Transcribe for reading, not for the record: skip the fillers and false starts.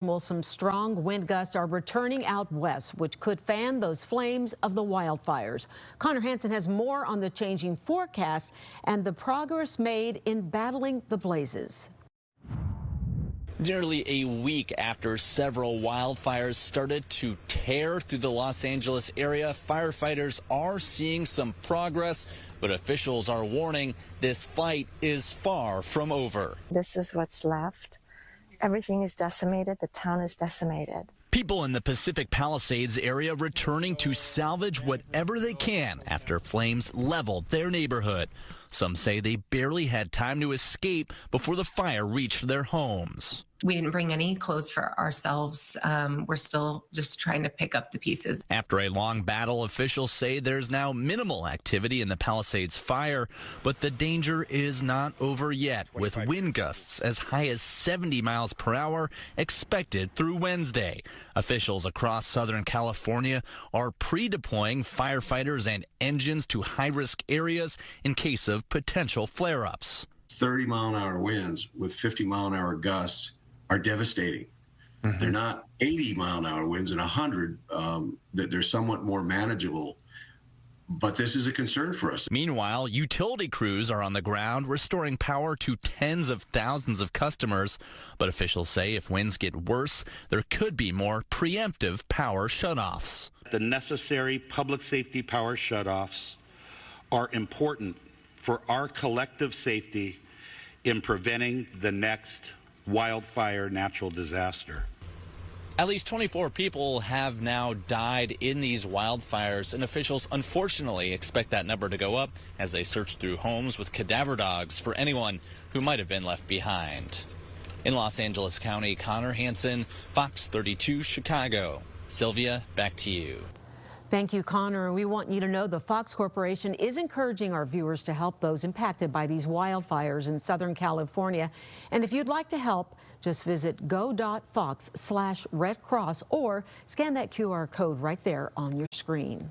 Well, some strong wind gusts are returning out west, which could fan those flames of the wildfires. Connor Hansen has more on the changing forecast and the progress made in battling the blazes. Nearly a week after several wildfires started to tear through the Los Angeles area, firefighters are seeing some progress, but officials are warning this fight is far from over. This is what's left. Everything is decimated. The town is decimated. People in the Pacific Palisades area returning to salvage whatever they can after flames leveled their neighborhood. Some say they barely had time to escape before the fire reached their homes. We didn't bring any clothes for ourselves. We're still just trying to pick up the pieces. After a long battle, officials say there's now minimal activity in the Palisades fire, but the danger is not over yet, with wind gusts as high as 70 miles per hour expected through Wednesday. Officials across Southern California are pre-deploying firefighters and engines to high-risk areas in case of potential flare-ups. 30-mile-an-hour winds with 50-mile-an-hour gusts are devastating. They're not 80-mile-an-hour winds and 100. That they're somewhat more manageable, but this is a concern for us. Meanwhile, utility crews are on the ground restoring power to tens of thousands of customers. But officials say if winds get worse, there could be more preemptive power shutoffs. The necessary public safety power shutoffs are important for our collective safety in preventing the next wildfire natural disaster. At least 24 people have now died in these wildfires, and officials unfortunately expect that number to go up as they search through homes with cadaver dogs for anyone who might have been left behind. In Los Angeles County, Connor Hansen, Fox 32 Chicago. Sylvia, back to you. Thank you, Connor. We want you to know the Fox Corporation is encouraging our viewers to help those impacted by these wildfires in Southern California. And if you'd like to help, just visit go.fox/Red Cross or scan that QR code right there on your screen.